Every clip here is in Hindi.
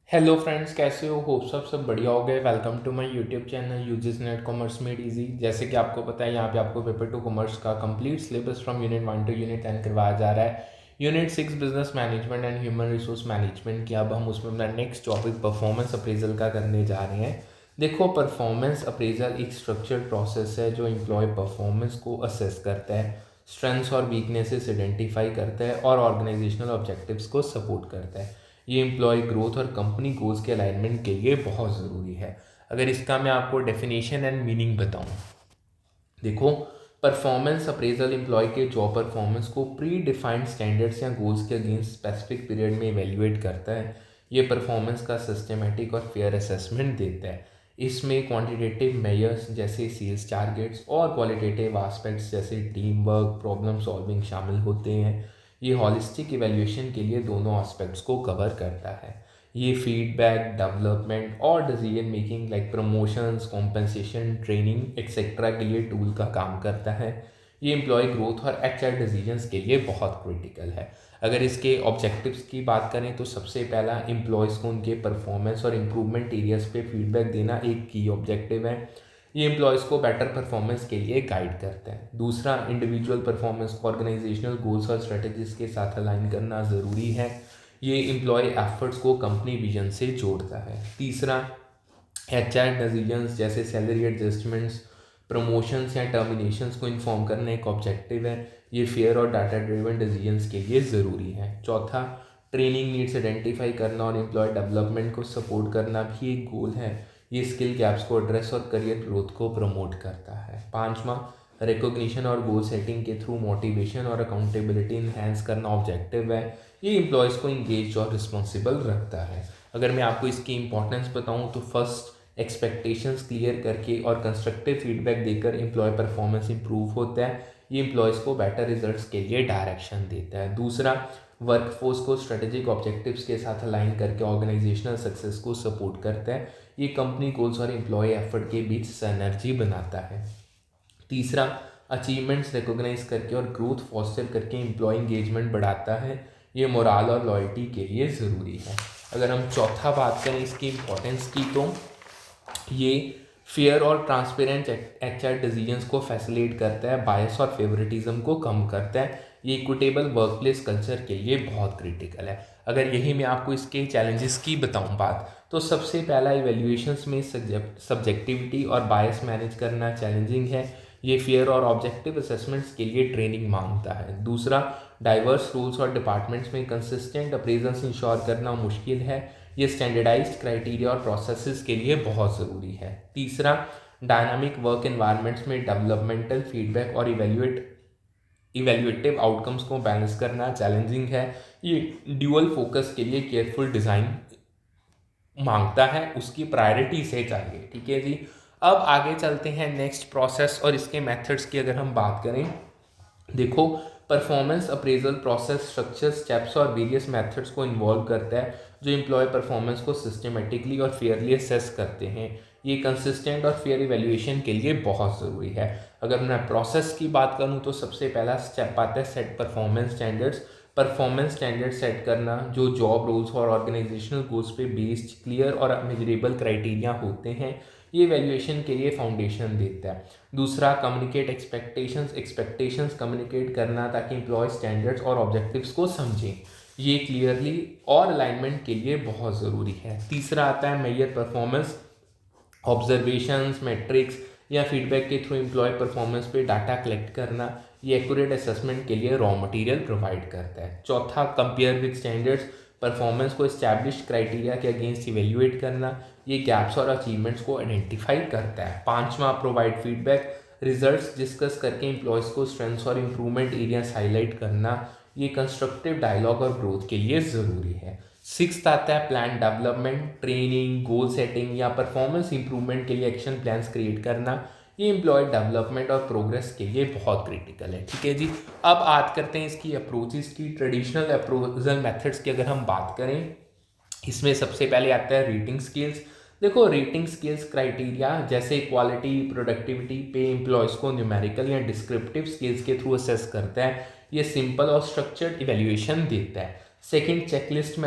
हेलो फ्रेंड्स, कैसे हो? होप सब बढ़िया हो गए। Welcome to my YouTube channel UGC net commerce made easy. जैसे कि आपको पता है, यहाँ पे आपको पेपर टू कॉमर्स का complete syllabus from unit 1 to unit 10 करवाया जा रहा है। Unit 6 business management and human resource management की अब हम उसमें अपना नेक्स्ट टॉपिक परफॉर्मेंस अप्रेजल का करने जा रहे हैं। देखो, परफॉर्मेंस अप्रेजल एक स्ट्रक्चर्ड प्रोसेस है जो एम्प्लॉय परफॉर्मेंस को असेस करता है, स्ट्रेंथ्स और वीकनेसेस आइडेंटिफाई करता है और ऑर्गेनाइजेशनल ऑब्जेक्टिव्स को सपोर्ट करता है। ये एम्प्लॉय ग्रोथ और कंपनी गोल्स के अलाइनमेंट के लिए बहुत ज़रूरी है। अगर इसका मैं आपको डेफिनेशन एंड मीनिंग बताऊं, देखो, परफॉर्मेंस अप्रेजल एम्प्लॉय के जॉब परफॉर्मेंस को प्री डिफाइंड स्टैंडर्ड्स या गोल्स के अगेंस्ट स्पेसिफिक पीरियड में इवेल्युएट करता है। ये परफॉर्मेंस का सिस्टमेटिक और फेयर असेसमेंट देता है। इसमें क्वांटिटेटिव मेजर्स जैसे सेल्स टारगेट्स और क्वालिटेटिव एस्पेक्ट्स जैसे टीम वर्क, प्रॉब्लम सॉल्विंग शामिल होते हैं। ये हॉलिस्टिक इवैल्यूएशन के लिए दोनों एस्पेक्ट्स को कवर करता है। ये फीडबैक, डेवलपमेंट और decision making like promotions, compensation, training etcetera के लिए टूल का काम करता है। ये एम्प्लॉय ग्रोथ और एचआर डिसीजंस के लिए बहुत क्रिटिकल है। अगर इसके ऑब्जेक्टिव्स की बात करें तो सबसे पहला, एम्प्लॉयज़ को उनके परफॉर्मेंस और इम्प्रूवमेंट एरियाज पे फीडबैक देना एक की ऑब्जेक्टिव है। ये एम्प्लॉयज़ को बेटर परफॉर्मेंस के लिए गाइड करते हैं। दूसरा, इंडिविजुअल परफॉर्मेंस को ऑर्गेनाइजेशनल गोल्स और स्ट्रेटजीज के साथ अलाइन करना ज़रूरी है। ये एम्प्लॉय एफर्ट्स को कंपनी विजन से जोड़ता है। तीसरा, एचआर डिसीजंस जैसे सैलरी एडजस्टमेंट्स, प्रमोशंस या टर्मिनेशंस को इन्फॉर्म करना एक ऑब्जेक्टिव है। ये फेयर और डाटा ड्रिवन डिसीजंस के लिए ज़रूरी है। चौथा, ट्रेनिंग नीड्स आइडेंटिफाई करना और एम्प्लॉय डेवलपमेंट को सपोर्ट करना भी एक गोल है। ये स्किल गैप्स को एड्रेस और करियर ग्रोथ को प्रमोट करता है। पांचवा, रिकॉग्निशन और गोल सेटिंग के थ्रू मोटिवेशन और अकाउंटेबिलिटी इन्हेंस करना ऑब्जेक्टिव है। ये एम्प्लॉयज़ को इंगेज और रिस्पॉन्सिबल रखता है। अगर मैं आपको इसकी इंपॉर्टेंस बताऊं तो फर्स्ट, एक्सपेक्टेशंस क्लियर करके और कंस्ट्रक्टिव फीडबैक देकर एम्प्लॉय परफॉर्मेंस इंप्रूव होता है। ये एम्प्लॉयज़ को बेटर रिजल्ट्स के लिए डायरेक्शन देता है। दूसरा, वर्कफोर्स को स्ट्रेटेजिक ऑब्जेक्टिव्स के साथ अलाइन करके ऑर्गेनाइजेशनल सक्सेस को सपोर्ट करता है। ये कंपनी गोल्स और एम्प्लॉय एफर्ट के बीच सिनर्जी बनाता है। तीसरा, अचीवमेंट्स रिकॉग्नाइज करके और ग्रोथ फॉस्टर करके एम्प्लॉय इंगेजमेंट बढ़ाता है। ये मोराल और लॉयल्टी के लिए ज़रूरी है। अगर हम चौथा बात करें इसकी इम्पोर्टेंस की, तो ये फेयर और ट्रांसपेरेंट एचआर डिसीजंस को फैसिलिटेट करता है, बायस और फेवरेटिज्म को कम करता है। ये इक्विटेबल वर्कप्लेस कल्चर के लिए बहुत क्रिटिकल है। अगर यही मैं आपको इसके चैलेंजेस की बताऊं बात, तो सबसे पहला, इवैल्यूएशंस में सब्जेक्टिविटी और बायस मैनेज करना चैलेंजिंग है। ये फेयर और ऑब्जेक्टिव असेसमेंट्स के लिए ट्रेनिंग मांगता है। दूसरा, डाइवर्स रूल्स और डिपार्टमेंट्स में कंसिस्टेंट अप्रेजल्स इंश्योर करना मुश्किल है। ये स्टैंडर्डाइज्ड क्राइटेरिया और प्रोसेसेस के लिए बहुत ज़रूरी है। तीसरा, डायनामिक वर्क एनवायरनमेंट्स में डेवलपमेंटल फीडबैक और इवेल्युएटिव आउटकम्स को बैलेंस करना चैलेंजिंग है। ये ड्यूअल फोकस के लिए केयरफुल डिज़ाइन मांगता है, उसकी प्रायोरिटी से चाहिए। ठीक है जी। अब आगे चलते हैं नेक्स्ट प्रोसेस और इसके मेथड्स की अगर हम बात करें। देखो, performance appraisal process structure, steps और वेरियस मेथड्स को इन्वॉल्व करता है जो एम्प्लॉय परफॉर्मेंस को सिस्टमेटिकली और फेयरली असेस करते हैं। ये कंसिस्टेंट और फेयर इवैल्यूएशन के लिए बहुत ज़रूरी है। अगर मैं प्रोसेस की बात करूं तो सबसे पहला स्टेप आता है set performance standards. Performance standard set करना जो जॉब रोल्स और ऑर्गेनाइजेशनल गोल्स पे बेस्ड क्लियर और मेजरेबल क्राइटेरिया होते हैं। ये वैल्यूएशन के लिए फाउंडेशन देता है। दूसरा, कम्युनिकेट एक्सपेक्टेशंस कम्युनिकेट करना ताकि एम्प्लॉय स्टैंडर्ड्स और ऑब्जेक्टिव्स को समझें। ये क्लियरली और अलाइनमेंट के लिए बहुत ज़रूरी है। तीसरा आता है मेजर परफॉर्मेंस, ऑब्जर्वेशंस, मैट्रिक्स या फीडबैक के थ्रू एम्प्लॉय परफॉर्मेंस पे डाटा कलेक्ट करना। ये एक्यूरेट असेसमेंट के लिए रॉ मटेरियल प्रोवाइड करता है। चौथा, कंपेयर विद स्टैंडर्ड्स, परफॉर्मेंस को एस्टैब्लिश्ड क्राइटेरिया के अगेंस्ट इवेल्युएट करना। ये गैप्स और अचीवमेंट्स को आइडेंटिफाई करता है। पांचवा, प्रोवाइड फीडबैक, रिजल्ट्स डिस्कस करके एम्प्लॉयज़ को स्ट्रेंथ्स और इम्प्रूवमेंट एरियाज हाईलाइट करना। ये कंस्ट्रक्टिव डायलॉग और ग्रोथ के लिए ज़रूरी है। सिक्स्थ आता है plan development, training, goal setting या परफॉर्मेंस इंप्रूवमेंट के लिए एक्शन प्लान्स क्रिएट करना। ये एम्प्लॉय डेवलपमेंट और प्रोग्रेस के लिए बहुत क्रिटिकल है। ठीक है जी। अब बात करते हैं इसकी अप्रोचेस की। ट्रेडिशनल अप्रोचल मेथड्स की अगर हम बात करें, इसमें सबसे पहले आता है रेटिंग स्केल्स। देखो, रेटिंग स्केल्स क्राइटेरिया जैसे क्वालिटी, प्रोडक्टिविटी पे एम्प्लॉयज़ को न्यूमेरिकल या डिस्क्रिप्टिव स्केल्स के थ्रू असेस करता है। ये सिंपल और स्ट्रक्चर्ड इवैल्यूएशन देता है। Second checklist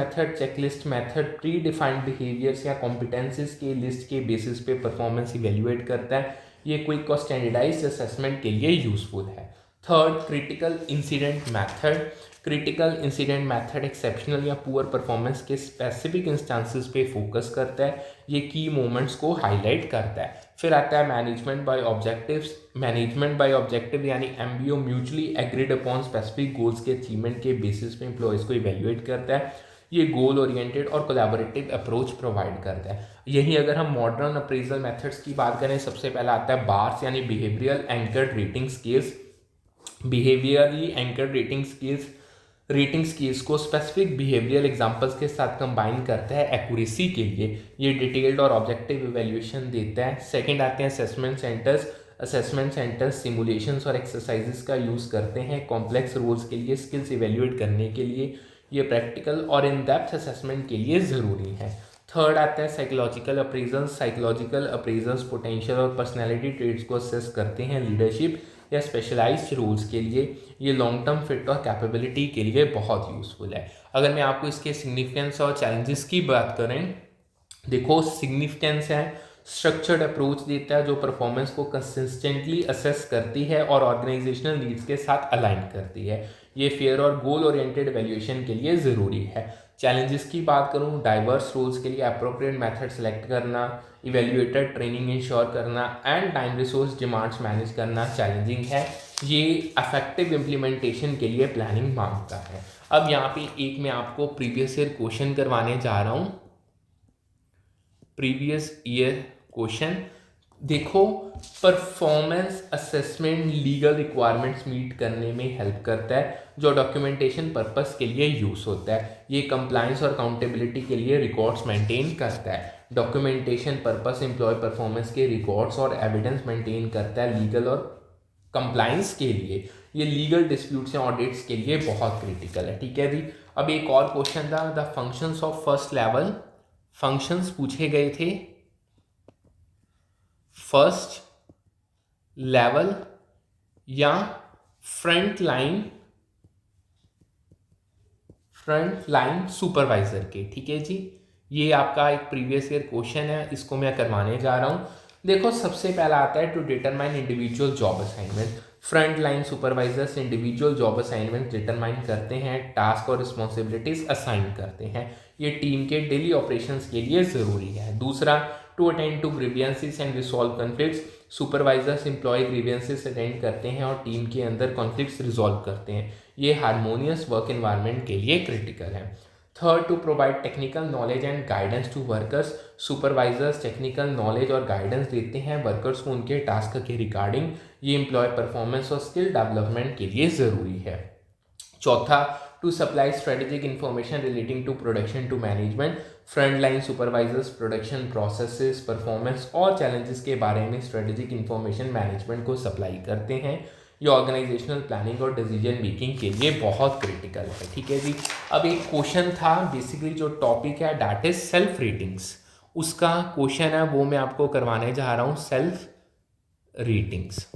method pre defined behaviours या कॉम्पिटेंसीज के लिस्ट के बेसिस पे परफॉर्मेंस इवेल्युएट करता है। ये क्विक और स्टैंडर्डाइज्ड असेसमेंट के लिए यूजफुल है। Third critical incident method exceptional या पुअर परफॉर्मेंस के स्पेसिफिक इंस्टांसेस पे फोकस करता है। ये की मोमेंट्स को हाईलाइट करता है। फिर आता है मैनेजमेंट बाय ऑब्जेक्टिव यानी MBO mutually agreed upon specific goals के अचीवमेंट के बेसिस पे एम्प्लॉयज़ को इवेल्युएट करता है। ये गोल ओरिएंटेड और कोलैबोरेटिव अप्रोच प्रोवाइड करता है। यही अगर हम मॉडर्न अप्रेजल मेथड्स की बात करें, सबसे पहला आता है बार्स यानी बिहेवियरल एंकर्ड रेटिंग स्केल्स को स्पेसिफिक बिहेवियरल एग्जांपल्स के साथ कंबाइन करता है एक्यूरेसी के लिए। ये डिटेल्ड और ऑब्जेक्टिव इवैल्यूएशन देता है। सेकंड आते हैं असेसमेंट सेंटर्स सिमुलेशंस और एक्सरसाइजेस का यूज़ करते हैं कॉम्प्लेक्स रोल्स के लिए, स्किल्स इवैल्यूएट करने के लिए। ये प्रैक्टिकल और इन डेप्थ असेसमेंट के लिए ज़रूरी है। थर्ड आता है साइकोलॉजिकल अप्रेजल्स पोटेंशियल और पर्सनैलिटी ट्रेड्स को असेस करते हैं लीडरशिप या स्पेशलाइज्ड रोल्स के लिए। ये लॉन्ग टर्म फिट और कैपेबिलिटी के लिए बहुत यूज़फुल है। अगर मैं आपको इसके सिग्निफिकेंस और चैलेंजेस की बात करें, देखो सिग्निफिकेंस है स्ट्रक्चर्ड अप्रोच देता है जो परफॉर्मेंस को कंसिस्टेंटली असेस करती है और ऑर्गेनाइजेशनल नीड्स के साथ अलाइन करती है। ये फेयर और गोल ओरिएंटेड वैल्यूएशन के लिए ज़रूरी है। चैलेंजेस की बात करूं, डाइवर्स रोल्स के लिए अप्रोप्रिएट मेथड सेलेक्ट करना, इवेल्युएटेड ट्रेनिंग इंश्योर करना and time resource demands manage करना चैलेंजिंग है। ये इफेक्टिव इम्प्लीमेंटेशन के लिए प्लानिंग मांगता है। अब यहाँ पे एक मैं आपको प्रीवियस ईयर क्वेश्चन करवाने जा रहा हूँ। प्रीवियस ईयर क्वेश्चन देखो, performance assessment legal requirements meet करने में हेल्प करता है जो डॉक्यूमेंटेशन पर्पस के लिए यूज़ होता है। ये कंप्लायंस और अकाउंटेबिलिटी के लिए रिकॉर्ड्स मेंटेन करता है। डॉक्यूमेंटेशन पर्पस एम्प्लॉय परफॉर्मेंस के रिकॉर्ड्स और एविडेंस मेंटेन करता है लीगल और कंप्लायंस के लिए। ये लीगल डिस्प्यूट्स या ऑडिट्स के लिए बहुत क्रिटिकल है। ठीक है जी। अब एक और क्वेश्चन था, the functions of first level. Functions पूछे गए थे फर्स्ट लेवल या फ्रंट लाइन सुपरवाइजर के। ठीक है जी। ये आपका एक प्रीवियस ईयर क्वेश्चन है, इसको मैं करवाने जा रहा हूं। देखो सबसे पहला आता है to determine individual job assignment. Front line supervisors individual job assignment determine करते हैं, टास्क और रिस्पॉन्सिबिलिटीज असाइन करते हैं। ये टीम के डेली ऑपरेशंस के लिए ज़रूरी है। दूसरा, to attend to grievances and resolve conflicts. Supervisors employee grievances attend करते हैं और टीम के अंदर कॉन्फ्लिक्ट्स रिजॉल्व करते हैं। ये हारमोनियस वर्क एनवायरनमेंट के लिए क्रिटिकल है। Third, to provide technical knowledge and guidance to workers. Supervisors technical knowledge और गाइडेंस देते हैं वर्कर्स को उनके टास्क के रिगार्डिंग। ये एम्प्लॉय परफॉर्मेंस और स्किल डेवलपमेंट के लिए ज़रूरी है। चौथा, to supply strategic information relating to production to management. Front line supervisors production processes, performance और चैलेंजेस के बारे में स्ट्रेटेजिक इंफॉर्मेशन मैनेजमेंट को सप्लाई करते हैं। ये ऑर्गेनाइजेशनल प्लानिंग और डिसीजन मेकिंग के लिए बहुत क्रिटिकल है। ठीक है जी। अब एक क्वेश्चन था, बेसिकली जो टॉपिक है दैट इज सेल्फ रेटिंग्स, उसका क्वेश्चन है वो मैं आपको करवाने जा रहा हूँ। सेल्फ रेटिंग्स,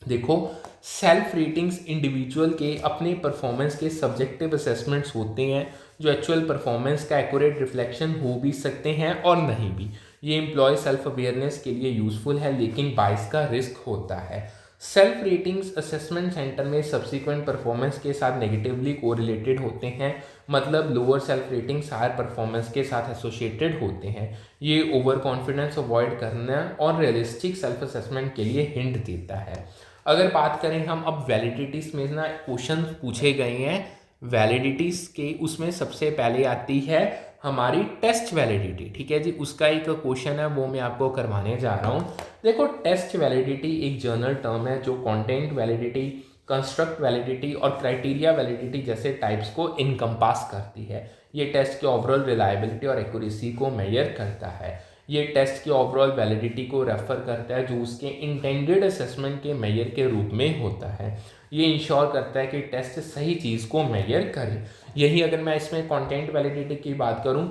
देखो सेल्फ रेटिंग्स इंडिविजुअल के अपने परफॉर्मेंस के सब्जेक्टिव असेसमेंट्स होते हैं जो एक्चुअल परफॉर्मेंस का एक्यूरेट रिफ्लेक्शन हो भी सकते हैं और नहीं भी। ये एम्प्लॉय सेल्फ अवेयरनेस के लिए यूजफुल है लेकिन बाइस का रिस्क होता है। सेल्फ रेटिंग्स असेसमेंट सेंटर में सब्सिक्वेंट परफॉर्मेंस के साथ नेगेटिवली कोरिलेटेड होते हैं, मतलब lower self ratings higher performance के साथ एसोसिएटेड होते हैं। ये ओवर कॉन्फिडेंस अवॉइड करना और रियलिस्टिक सेल्फ असेसमेंट के लिए हिंट देता है। अगर बात करें हम अब वैलिडिटीज में ना क्वेश्चन पूछे गए हैं वैलिडिटीज के, उसमें सबसे पहले आती है हमारी टेस्ट वैलिडिटी। ठीक है जी। उसका एक क्वेश्चन है वो मैं आपको करवाने जा रहा हूँ। देखो टेस्ट वैलिडिटी एक जर्नल टर्म है जो कंटेंट वैलिडिटी, कंस्ट्रक्ट वैलिडिटी और क्राइटेरिया वैलिडिटी जैसे टाइप्स को इनकम्पास करती है। ये टेस्ट के ओवरऑल रिलायबिलिटी और एक्यूरेसी को मेजर करता है। ये टेस्ट की ओवरऑल वैलिडिटी को रेफर करता है जो उसके इंटेंडेड असेसमेंट के मेजर के रूप में होता है। ये इंश्योर करता है कि टेस्ट सही चीज़ को मेजर करे। यही अगर मैं इसमें कंटेंट वैलिडिटी की बात करूं,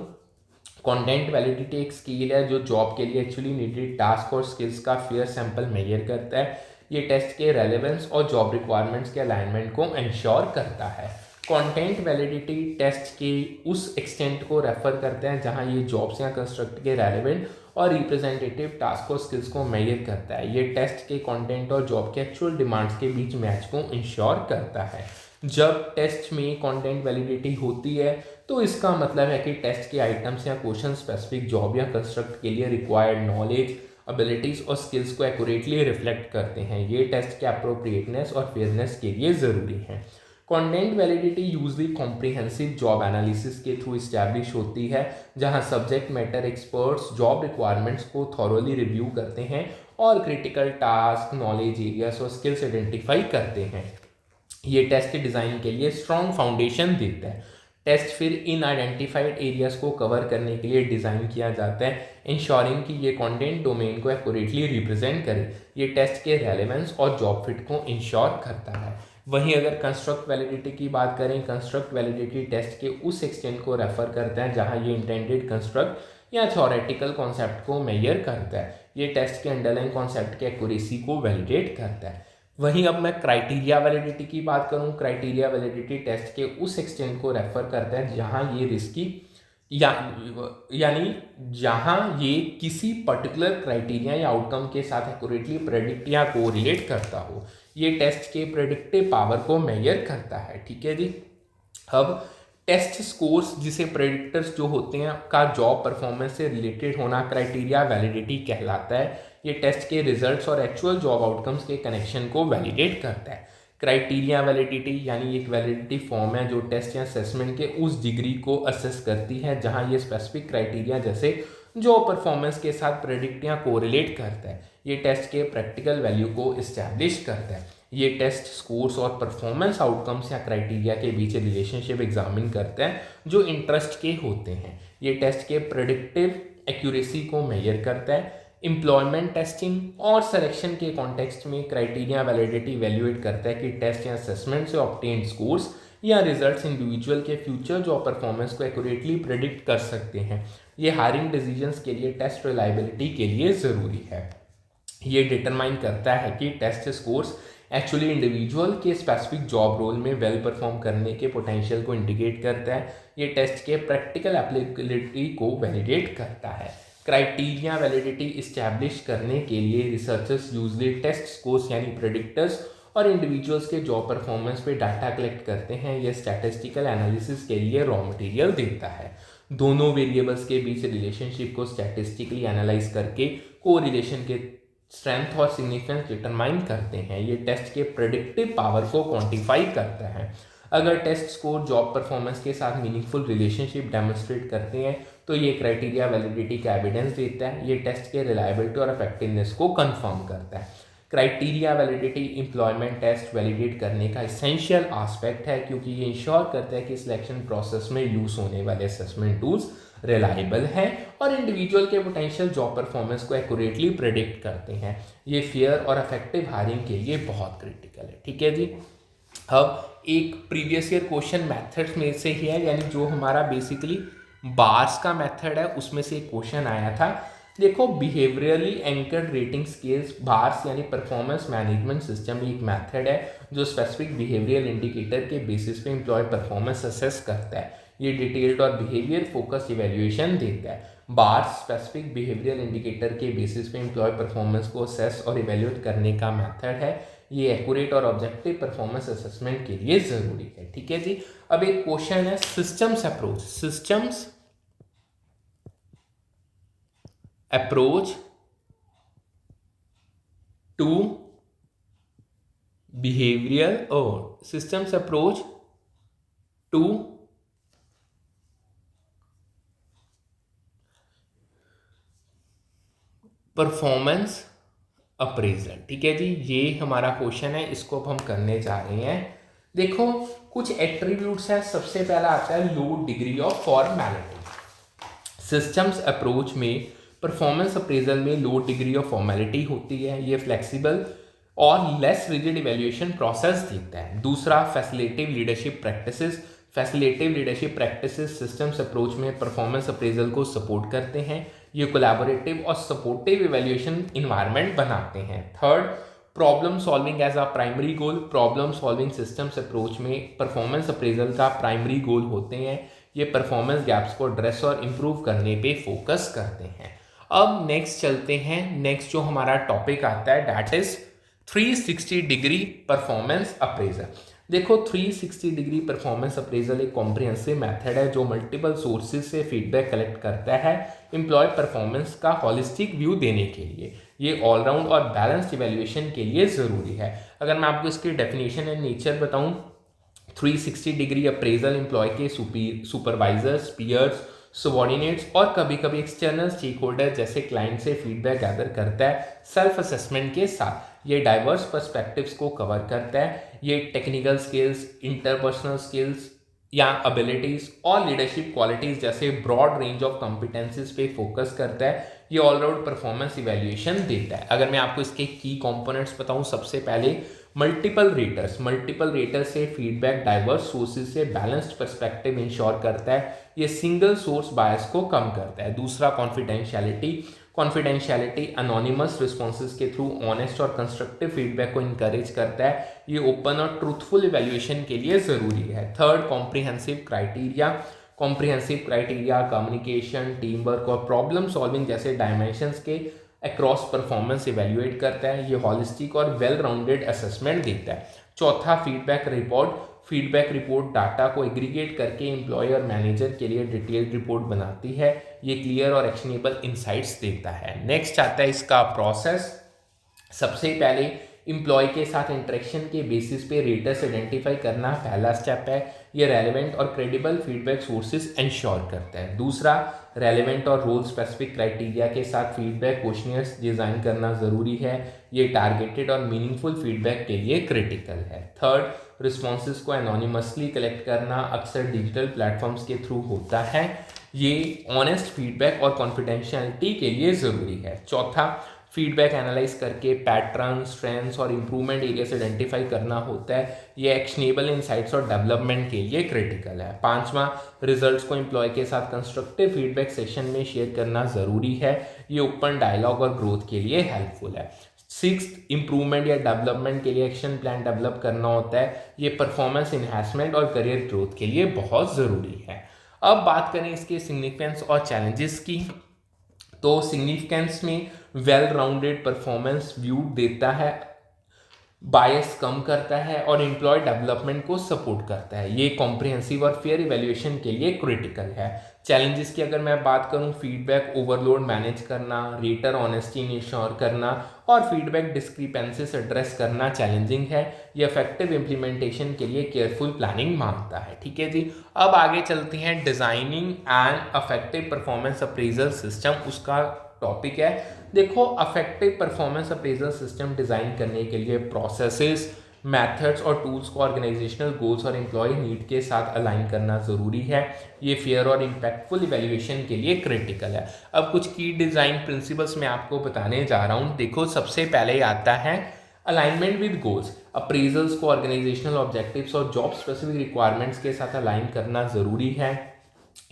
कंटेंट वैलिडिटी एक स्किल है जो जॉब के लिए एक्चुअली नीडेड टास्क और स्किल्स का फेयर सैंपल मेजर करता है। ये टेस्ट के रेलेवेंस और जॉब रिक्वायरमेंट्स के अलाइनमेंट को इंश्योर करता है। कंटेंट वैलिडिटी टेस्ट के उस एक्सटेंट को रेफर करते हैं जहां ये जॉब्स या कंस्ट्रक्ट के रेलेवेंट और रिप्रेजेंटेटिव टास्क और स्किल्स को मेजर करता है। ये टेस्ट के कंटेंट और जॉब के एक्चुअल डिमांड्स के बीच मैच को इंश्योर करता है। जब टेस्ट में कंटेंट वैलिडिटी होती है तो इसका मतलब है कि टेस्ट के आइटम्स या क्वेश्चन स्पेसिफिक जॉब या कंस्ट्रक्ट के लिए रिक्वायर्ड नॉलेज, एबिलिटीज और स्किल्स को एक्यूरेटली रिफ्लेक्ट करते हैं। ये टेस्ट के अप्रोप्रिएटनेस और फेयरनेस के लिए ज़रूरी है। Content validity usually comprehensive job analysis के थ्रू इस्टेब्लिश होती है, जहां subject matter experts job requirements को थॉरोली रिव्यू करते हैं और क्रिटिकल टास्क, नॉलेज एरियाज और स्किल्स आइडेंटिफाई करते हैं। ये टेस्ट डिज़ाइन के लिए स्ट्रॉन्ग फाउंडेशन देता है। टेस्ट फिर इन आइडेंटिफाइड एरियाज को कवर करने के लिए डिज़ाइन किया जाता है, इंश्योरिंग कि ये कंटेंट डोमेन को एक्यूरेटली रिप्रेजेंट करे। ये टेस्ट के रेलेवेंस और जॉब फिट को इंश्योर करता है। वहीं अगर कंस्ट्रक्ट वैलिडिटी की बात करें, कंस्ट्रक्ट वैलिडिटी टेस्ट के उस एक्सटेंट को रेफर करता है जहां ये इंटेंडेड कंस्ट्रक्ट या थ्योरेटिकल कॉन्सेप्ट को मेजर करता है। ये टेस्ट के अंडरलाइन कॉन्सेप्ट के एक्यूरेसी को वैलिडेट करता है। वहीं अब मैं क्राइटेरिया वैलिडिटी की बात करूं, क्राइटेरिया वैलिडिटी टेस्ट के उस एक्सटेंट को रेफर करता है जहां ये रिस्की यानी जहां ये किसी पर्टिकुलर क्राइटेरिया या आउटकम के साथ एक्यूरेटली प्रेडिक्ट या कोरिलेट करता हो। ये टेस्ट के प्रेडिक्टिव पावर को मेजर करता है। ठीक है जी। अब टेस्ट स्कोर्स, जिसे प्रेडिक्टर्स जो होते हैं का जॉब परफॉर्मेंस से रिलेटेड होना, क्राइटेरिया वैलिडिटी कहलाता है। ये टेस्ट के रिजल्ट्स और एक्चुअल जॉब आउटकम्स के कनेक्शन को वैलिडेट करता है। क्राइटेरिया वैलिडिटी यानी एक वैलिडिटी फॉर्म है जो टेस्ट या असेसमेंट के उस डिग्री को असेस करती है जहां ये स्पेसिफिक क्राइटेरिया जैसे जॉब परफॉर्मेंस के साथ प्रेडिक्ट या कोरिलेट करता है। ये टेस्ट के प्रैक्टिकल वैल्यू को इस्टेब्लिश करता है। ये टेस्ट स्कोर्स और परफॉर्मेंस आउटकम्स या क्राइटेरिया के बीच रिलेशनशिप एग्जामिन करते हैं जो इंटरेस्ट के होते हैं। ये टेस्ट के प्रेडिक्टिव एक्यूरेसी को मेजर करता है। एम्प्लॉयमेंट टेस्टिंग और सिलेक्शन के कॉन्टेक्स्ट में क्राइटेरिया वैलिडिटी इवैल्यूएट करता है कि टेस्ट या असेसमेंट से ऑब्टेन्ड स्कोर्स या रिजल्ट्स इंडिविजुअल के फ्यूचर जॉब परफॉर्मेंस को एक्यूरेटली प्रेडिक्ट कर सकते हैं। ये हायरिंग डिसीजंस के लिए टेस्ट रिलायबिलिटी के लिए ज़रूरी है। ये डिटरमाइन करता है कि टेस्ट स्कोर्स एक्चुअली इंडिविजुअल के स्पेसिफिक जॉब रोल में वेल परफॉर्म करने के पोटेंशियल को इंडिकेट करता है। ये टेस्ट के प्रैक्टिकल एप्लीकेबिलिटी को वैलिडेट करता है। क्राइटेरिया वैलिडिटी इस्टेब्लिश करने के लिए रिसर्चर्स यूजली टेस्ट स्कोर्स यानी प्रेडिक्टर्स और इंडिविजुअल्स के जॉब परफॉर्मेंस पे डाटा कलेक्ट करते हैं। यह स्टैटिस्टिकल एनालिसिस के लिए रॉ मटेरियल देता है। दोनों वेरिएबल्स के बीच रिलेशनशिप को स्टैटिस्टिकली एनालाइज करके कोरिलेशन के स्ट्रेंथ और सिग्निफिकेंस डिटरमाइन करते हैं। ये टेस्ट के प्रेडिक्टिव पावर को क्वांटिफाई करता है। अगर टेस्ट स्कोर जॉब परफॉर्मेंस के साथ मीनिंगफुल रिलेशनशिप डेमोन्स्ट्रेट करते हैं तो ये क्राइटेरिया वैलिडिटी का एविडेंस देता है। ये टेस्ट के रिलायबिलिटी और इफेक्टिवनेस को कंफर्म करता है। Criteria validity employment test validate करने का एसेंशियल आस्पेक्ट है क्योंकि ये इंश्योर करता है कि सिलेक्शन प्रोसेस में यूज होने वाले असेसमेंट टूल्स रिलायबल हैं और इंडिविजुअल के पोटेंशियल जॉब परफॉर्मेंस को एक्यूरेटली प्रेडिक्ट करते हैं। ये फेयर और इफेक्टिव हायरिंग के लिए बहुत क्रिटिकल है। ठीक है जी। अब एक प्रीवियस ईयर क्वेश्चन मेथड्स में से ही है, यानी जो हमारा बेसिकली बार्स का मेथड है उसमें से एक क्वेश्चन आया था। देखो, behaviourally anchored rating scales bars यानी परफॉर्मेंस मैनेजमेंट सिस्टम एक मेथड है जो स्पेसिफिक बिहेवियरल इंडिकेटर के बेसिस पे एम्प्लॉय परफॉर्मेंस असेस करता है। ये डिटेल्ड और बिहेवियर फोकस्ड इवैल्यूएशन देता है। बार्स स्पेसिफिक बिहेवियरल इंडिकेटर के बेसिस पे एम्प्लॉय परफॉर्मेंस को असेस और इवैल्यूएट करने का मेथड है। ये एक्यूरेट और ऑब्जेक्टिव परफॉर्मेंस असेसमेंट के लिए ज़रूरी है। ठीक है जी। अब एक क्वेश्चन है systems approach. Systems approach to behaviour और systems approach to performance appraisal. ठीक है जी, ये हमारा क्वेश्चन है, इसको अब हम करने जा रहे हैं। देखो, कुछ एट्रीब्यूट्स हैं। सबसे पहला आता है low degree of formality. Systems approach में परफॉर्मेंस अप्रेजल में लो डिग्री ऑफ फॉर्मेलिटी होती है। ये फ्लेक्सिबल और लेस रिजिड इवैल्यूएशन प्रोसेस देता है। दूसरा, facilitative leadership practices. Facilitative leadership practices systems approach में परफॉर्मेंस अप्रेजल को सपोर्ट करते हैं। ये कोलैबोरेटिव और सपोर्टिव इवैल्यूएशन इन्वायरमेंट बनाते हैं। Third, problem solving as a primary goal. Problem solving systems approach में परफॉर्मेंस अप्रेजल का प्राइमरी गोल होते हैं। ये परफॉर्मेंस गैप्स को एड्रेस और इम्प्रूव करने पे फोकस करते हैं। अब नेक्स्ट चलते हैं। नेक्स्ट जो हमारा टॉपिक आता है that is 360 degree performance appraisal. देखो 360 डिग्री परफॉर्मेंस अप्रेजल एक कॉम्प्रिहेंसिव मेथड है जो मल्टीपल सोर्सेज से फीडबैक कलेक्ट करता है एम्प्लॉय परफॉर्मेंस का हॉलिस्टिक व्यू देने के लिए। ये ऑलराउंड और बैलेंस्ड इवैल्यूएशन के लिए ज़रूरी है। अगर मैं आपको इसकी डेफिनेशन एंड नेचर बताऊं, 360 डिग्री अप्रेजल एम्प्लॉय के सुपरवाइजर्स, पीयर्स, सबॉर्डिनेट्स और कभी कभी एक्सटर्नल स्टेक होल्डर जैसे क्लाइंट से फीडबैक गैदर करता है सेल्फ असेसमेंट के साथ। ये डाइवर्स पर्सपेक्टिव्स को कवर करता है। ये टेक्निकल स्किल्स, इंटरपर्सनल स्किल्स या एबिलिटीज और लीडरशिप क्वालिटीज जैसे ब्रॉड रेंज ऑफ कॉम्पिटेंसीज पे फोकस करता है। ये ऑलराउंड परफॉर्मेंस इवैल्यूएशन देता है। अगर मैं आपको इसके की कंपोनेंट्स बताऊं, सबसे पहले मल्टीपल रेटर्स से फीडबैक डाइवर्स सोर्सेज से बैलेंस्ड पर्सपेक्टिव इंश्योर करता है। ये सिंगल सोर्स बायस को कम करता है। दूसरा कॉन्फिडेंशियलिटी अनोनिमस रिस्पॉन्सेज के थ्रू ऑनेस्ट और कंस्ट्रक्टिव फीडबैक को इंकरेज करता है। ये ओपन और ट्रूथफुल इवैल्यूएशन के लिए ज़रूरी है। Third, comprehensive criteria communication, team work और प्रॉब्लम सॉल्विंग जैसे डायमेंशंस के अक्रॉस परफॉर्मेंस इवैल्यूएट करता है। ये हॉलिस्टिक और वेल राउंडेड असेसमेंट देता है। चौथा, फीडबैक रिपोर्ट डाटा को एग्रीगेट करके एम्प्लॉय और मैनेजर के लिए डिटेल्ड रिपोर्ट बनाती है। ये क्लियर और एक्शनेबल इंसाइट्स देता है। नेक्स्ट आता है इसका प्रोसेस। सबसे पहले एम्प्लॉय के साथ इंटरेक्शन के बेसिस पे रेटर्स आइडेंटिफाई करना पहला स्टेप है। ये रेलेवेंट और क्रेडिबल फीडबैक सोर्सेज इंश्योर करता है। दूसरा, रेलेवेंट और रोल स्पेसिफिक क्राइटेरिया के साथ फीडबैक क्वेश्चनियर्स डिज़ाइन करना ज़रूरी है। ये टारगेटेड और मीनिंगफुल फीडबैक के लिए क्रिटिकल है। थर्ड, रिस्पॉन्सेज को एनोनिमसली कलेक्ट करना अक्सर डिजिटल प्लेटफॉर्म्स के थ्रू होता है। ये ऑनेस्ट फीडबैक और कॉन्फिडेंशियलिटी के लिए ज़रूरी है। चौथा, फीडबैक एनालाइज करके पैटर्न, स्ट्रेंथ्स और इम्प्रूवमेंट एरियाज आइडेंटिफाई करना होता है। ये एक्शनेबल इंसाइट्स और डेवलपमेंट के लिए क्रिटिकल है। पांचवा, रिजल्ट्स को एम्प्लॉय के साथ कंस्ट्रक्टिव फीडबैक सेशन में शेयर करना ज़रूरी है। ये ओपन डायलॉग और ग्रोथ के लिए हेल्पफुल है। सिक्स्थ, इम्प्रूवमेंट या डेवलपमेंट के लिए एक्शन प्लान डेवलप करना होता है। ये परफॉर्मेंस इन्हांसमेंट और करियर ग्रोथ के लिए बहुत ज़रूरी है। अब बात करें इसके सिग्निफिकेंस और चैलेंजेस की, तो सिग्निफिकेंस में वेल राउंडेड परफॉर्मेंस व्यू देता है, बायस कम करता है और एम्प्लॉय डेवलपमेंट को सपोर्ट करता है। ये कॉम्प्रिहेंसिव और फेयर इवैल्यूएशन के लिए क्रिटिकल है। चैलेंजेस की अगर मैं बात करूं, फीडबैक ओवरलोड मैनेज करना, रेटर ऑनेस्टी इंश्योर करना और फीडबैक डिस्क्रिपेंसीज एड्रेस करना चैलेंजिंग है। ये इफेक्टिव इम्प्लीमेंटेशन के लिए केयरफुल प्लानिंग मांगता है। ठीक है जी। अब आगे चलते हैं designing and effective performance appraisal system, उसका टॉपिक है। देखो, effective performance appraisal system design करने के लिए प्रोसेसेस, मेथड्स और टूल्स को ऑर्गेनाइजेशनल गोल्स और एम्प्लॉय नीड के साथ अलाइन करना ज़रूरी है। ये फेयर और इम्पैक्टफुल इवैल्यूएशन के लिए क्रिटिकल है। अब कुछ की डिज़ाइन प्रिंसिपल्स मैं आपको बताने जा रहा हूँ। देखो, सबसे पहले आता है अलाइनमेंट विद गोल्स। अप्रेजल्स को ऑर्गेनाइजेशनल ऑब्जेक्टिव्स और जॉब स्पेसिफिक रिक्वायरमेंट्स के साथ अलाइन करना ज़रूरी है।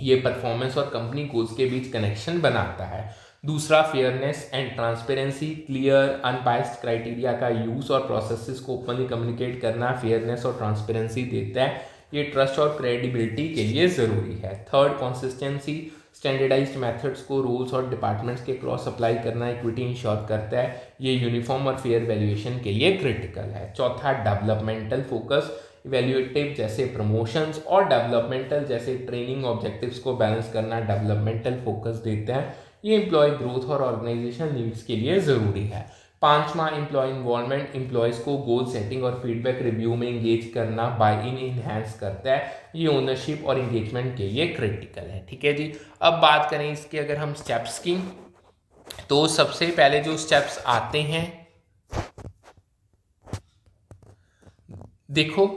ये परफॉर्मेंस और कंपनी गोल्स के बीच कनेक्शन बनाता है। दूसरा, fairness and transparency, clear unbiased criteria का यूज़ और प्रोसेसेस को ओपनली कम्युनिकेट करना फेयरनेस और ट्रांसपेरेंसी देता है। ये ट्रस्ट और क्रेडिबिलिटी के लिए ज़रूरी है। थर्ड, कंसिस्टेंसी, स्टैंडर्डाइज्ड मेथड्स को रूल्स और डिपार्टमेंट्स के क्रॉस अप्लाई करना इक्विटी इंश्योर करता है। ये यूनिफॉर्म और फेयर वैल्यूएशन के लिए क्रिटिकल है। चौथा, डेवलपमेंटल फोकस, इवैल्यूएटिव जैसे प्रमोशंस और डेवलपमेंटल जैसे ट्रेनिंग ऑब्जेक्टिव्स को बैलेंस करना डेवलपमेंटल फोकस देते हैं। ये एम्प्लॉय ग्रोथ और ऑर्गेनाइजेशनल नीड्स के लिए ज़रूरी है। पांचवा, एम्प्लॉय इन्वॉल्वमेंट, एम्प्लॉयज़ को गोल सेटिंग और फीडबैक रिव्यू में इंगेज करना बाय इन इन्हांस करता है। ये ओनरशिप और इंगेजमेंट के लिए क्रिटिकल है। ठीक है जी। अब बात करें इसके अगर हम स्टेप्स की, तो सबसे पहले जो स्टेप्स आते हैं, देखो,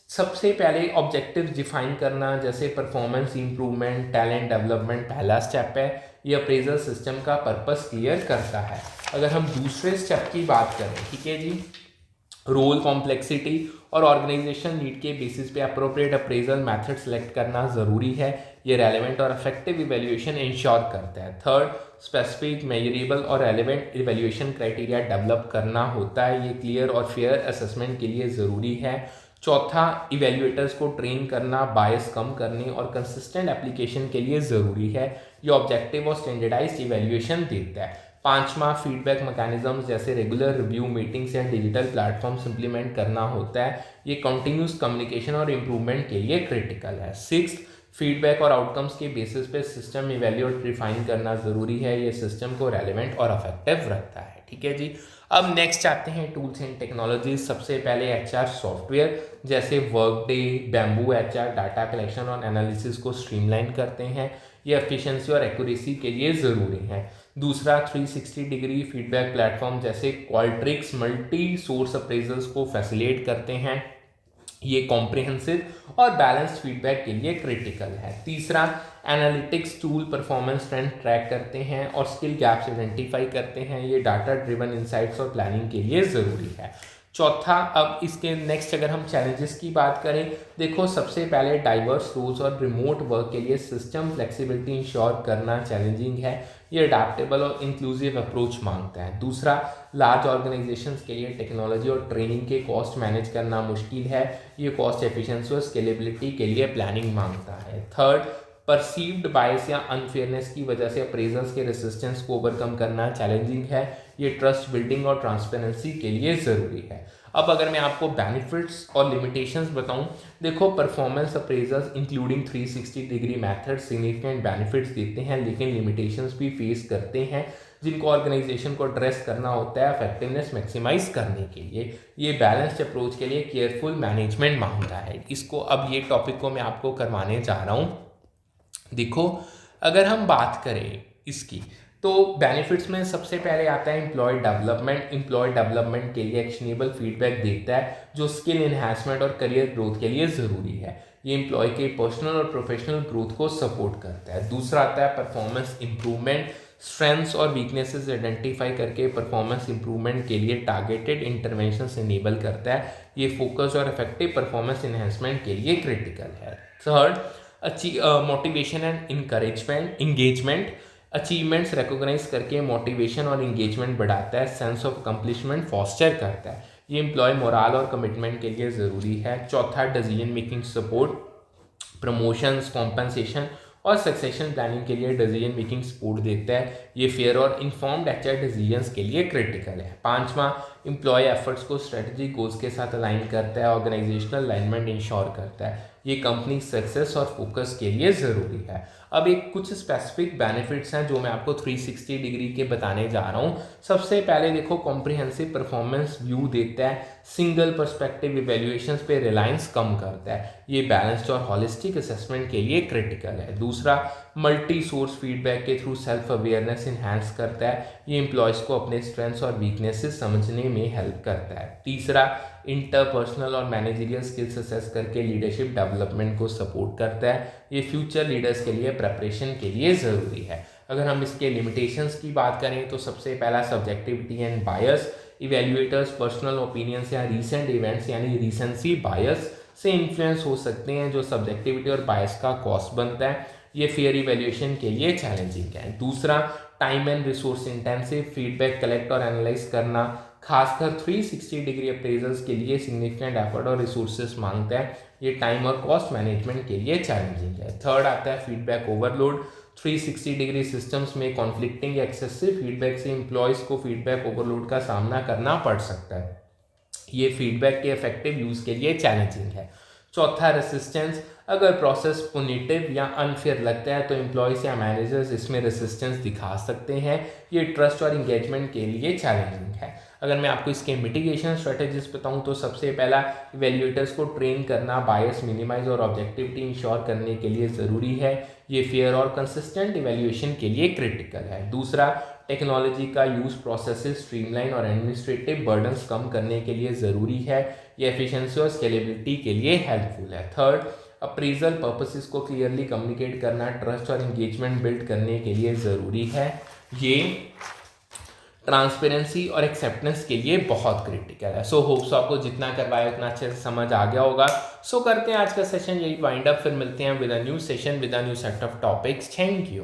सबसे पहले ऑब्जेक्टिव डिफाइन करना जैसे परफॉर्मेंस इंप्रूवमेंट, टैलेंट डेवलपमेंट पहला स्टेप है। ये अप्रेजल सिस्टम का पर्पस क्लियर करता है। अगर हम दूसरे स्टेप की बात करें, ठीक है जी, रोल कॉम्प्लेक्सिटी और ऑर्गेनाइजेशन नीड के बेसिस पे अप्रोप्रिएट अप्रेजल मेथड सेलेक्ट करना ज़रूरी है। ये रेलेवेंट और इफेक्टिव इवेल्यूएशन इंश्योर करता है। थर्ड, स्पेसिफिक मेजरेबल और रेलेवेंट इवेल्यूएशन क्राइटेरिया डेवलप करना होता है। ये क्लियर और फेयर असेसमेंट के लिए ज़रूरी है। चौथा, इवेल्यूएटर्स को ट्रेन करना बायस कम करने और कंसिस्टेंट एप्लीकेशन के लिए ज़रूरी है। ये ऑब्जेक्टिव और स्टैंडर्डाइज्ड इवेल्यूएशन देता है। पांचवा, फीडबैक मैकेनिज्म जैसे रेगुलर रिव्यू मीटिंग्स या डिजिटल प्लेटफॉर्म्स इंप्लीमेंट करना होता है। ये कंटिन्यूस कम्युनिकेशन और इम्प्रूवमेंट के लिए क्रिटिकल है। सिक्स, फीडबैक और आउटकम्स के बेसिस पे सिस्टम इवेल्यूएट रिफाइन करना ज़रूरी है। ये सिस्टम को रेलेवेंट और इफेक्टिव रखता है। ठीक है जी। अब नेक्स्ट आते हैं टूल्स एंड टेक्नोलॉजीज। सबसे पहले एचआर सॉफ्टवेयर जैसे Workday, bamboo HR data collection और एनालिसिस को स्ट्रीमलाइन करते हैं। ये एफिशिएंसी और एक्यूरेसी के लिए ज़रूरी है। दूसरा, 360 डिग्री फीडबैक प्लेटफॉर्म जैसे क्वाल्ट्रिक्स मल्टी सोर्स अप्रेजल्स को फैसिलिटेट करते हैं। ये कॉम्प्रिहेंसिव और बैलेंस्ड फीडबैक के लिए क्रिटिकल है। तीसरा, analytics tool performance trend track करते हैं और स्किल गैप्स आइडेंटिफाई करते हैं। ये डाटा ड्रिवन इंसाइट्स और प्लानिंग के लिए ज़रूरी है। चौथा, अब इसके नेक्स्ट अगर हम चैलेंजेस की बात करें, देखो सबसे पहले डाइवर्स रोल्स और रिमोट वर्क के लिए सिस्टम फ्लेक्सिबिलिटी इंश्योर करना चैलेंजिंग है। ये अडेप्टेबल और इंक्लूसिव अप्रोच मांगता है। दूसरा, लार्ज ऑर्गेनाइजेशंस के लिए टेक्नोलॉजी और ट्रेनिंग के कॉस्ट मैनेज करना मुश्किल है। ये कॉस्ट एफिशिएंसी और स्केलेबिलिटी के लिए प्लानिंग मांगता है। थर्ड, परसीव्ड बायस या अनफेयरनेस की वजह से अप्रेजल्स के रेसिस्टेंस को ओवरकम करना चैलेंजिंग है। ये ट्रस्ट बिल्डिंग और ट्रांसपेरेंसी के लिए ज़रूरी है। अब अगर मैं आपको बेनिफिट्स और लिमिटेशंस बताऊं, देखो performance appraisals including 360 degree method significant benefits देते हैं, लेकिन लिमिटेशंस भी फेस करते हैं जिनको ऑर्गेनाइजेशन को एड्रेस करना होता है इफेक्टिवनेस मैक्सिमाइज करने के लिए। ये बैलेंस्ड अप्रोच के लिए केयरफुल मैनेजमेंट मांगता है। इसको अब ये टॉपिक को मैं आपको करवाने जा रहा हूँ। देखो अगर हम बात करें इसकी, तो बेनिफिट्स में सबसे पहले आता है एम्प्लॉय डेवलपमेंट। एम्प्लॉय डेवलपमेंट के लिए एक्शनेबल फीडबैक देता है जो स्किल एनहांसमेंट और करियर ग्रोथ के लिए ज़रूरी है। ये एम्प्लॉय के पर्सनल और प्रोफेशनल ग्रोथ को सपोर्ट करता है। दूसरा आता है परफॉर्मेंस इंप्रूवमेंट। स्ट्रेंथ्स और वीकनेसेस आइडेंटिफाई करके परफॉर्मेंस इंप्रूवमेंट के लिए टारगेटेड इंटरवेंशंस इनेबल करता है। ये फोकस और इफेक्टिव परफॉर्मेंस इन्हेंसमेंट के लिए क्रिटिकल है। Third, motivation and encouragement engagement. Achievements recognise करके मोटिवेशन और इंगेजमेंट बढ़ाता है, सेंस ऑफ अकम्पलिशमेंट फॉस्टर करता है। ये एम्प्लॉय मोराल और कमिटमेंट के लिए ज़रूरी है। चौथा, decision making support. Promotions, compensation और सक्सेशन प्लानिंग के लिए डिसीजन मेकिंग सपोर्ट देता है। ये फेयर और इन्फॉर्म्ड एचआर डिसीजंस के लिए क्रिटिकल है। पांचवा, एम्प्लॉय एफर्ट्स को स्ट्रेटजी गोल्स के साथ अलाइन करता है, ऑर्गेनाइजेशनल अलाइनमेंट इंश्योर करता है। ये कंपनी सक्सेस और फोकस के लिए ज़रूरी है। अब एक कुछ स्पेसिफिक बेनिफिट्स हैं जो मैं आपको 360 डिग्री के बताने जा रहा हूँ। सबसे पहले देखो कॉम्प्रिहेंसिव परफॉर्मेंस व्यू देता है, सिंगल पर्सपेक्टिव इवेल्युएशंस पे रिलायंस कम करता है। ये बैलेंस्ड और हॉलिस्टिक असेसमेंट के लिए क्रिटिकल है। दूसरा, मल्टी सोर्स फीडबैक के थ्रू सेल्फ अवेयरनेस इन्हांस करता है। ये एम्प्लॉयज़ को अपने स्ट्रेंथ्स और वीकनेसेस समझने में हेल्प करता है। तीसरा, इंटरपर्सनल और मैनेजरियल स्किल्स असेस करके लीडरशिप डेवलपमेंट को सपोर्ट करता है। ये फ्यूचर लीडर्स के लिए प्रेपरेशन के लिए ज़रूरी है। अगर हम इसके लिमिटेशंस की बात करें तो सबसे पहला subjectivity and bias. Evaluators personal opinions या रीसेंट इवेंट्स यानी रीसेंसी बायस से इन्फ्लुएंस हो सकते हैं जो सब्जेक्टिविटी और बायस का कॉस्ट बनता है। ये फेयर इवेल्यूएशन के लिए चैलेंजिंग है। दूसरा, time and resource intensive. Feedback collect और एनालाइज करना खासकर 360 डिग्री अप्रेजल्स के लिए सिग्निफिकेंट एफर्ट और रिसोर्सेज मांगता है। ये टाइम और कॉस्ट मैनेजमेंट के लिए चैलेंजिंग है। थर्ड आता है फीडबैक ओवरलोड। 360 डिग्री सिस्टम्स में कॉन्फ्लिक्टिंग एक्सेसिव फीडबैक से एम्प्लॉयज़ को फीडबैक ओवरलोड का सामना करना पड़ सकता है। ये फीडबैक के इफेक्टिव यूज़ के लिए चैलेंजिंग है। चौथा, रेसिस्टेंस। अगर प्रोसेस पुनिटिव या अनफेयर लगता है तो एम्प्लॉयज़ या मैनेजर्स इसमें रेसिस्टेंस दिखा सकते हैं। ये ट्रस्ट और इंगेजमेंट के लिए चैलेंजिंग है। अगर मैं आपको इसके मिटिगेशन स्ट्रेटेजीज बताऊं तो सबसे पहला, इवेल्युएटर्स को ट्रेन करना बायस मिनिमाइज और ऑब्जेक्टिविटी इंश्योर करने के लिए ज़रूरी है। ये फेयर और कंसिस्टेंट इवेल्युएशन के लिए क्रिटिकल है। दूसरा, टेक्नोलॉजी का यूज़ प्रोसेसेस स्ट्रीमलाइन और एडमिनिस्ट्रेटिव बर्डन्स कम करने के लिए ज़रूरी है। ये एफिशिएंसी और स्केलेबिलिटी के लिए हेल्पफुल है। थर्ड, अप्रेजल पर्पसेस को क्लियरली कम्युनिकेट करना ट्रस्ट और इंगेजमेंट बिल्ड करने के लिए ज़रूरी है। ये ट्रांसपेरेंसी और एक्सेप्टेंस के लिए बहुत क्रिटिकल है। सो होप्स आपको जितना करवाया उतना अच्छे से समझ आ गया होगा। सो करते हैं आज का सेशन यही वाइंड अप, फिर मिलते हैं with a new session with a new set of topics. Thank you.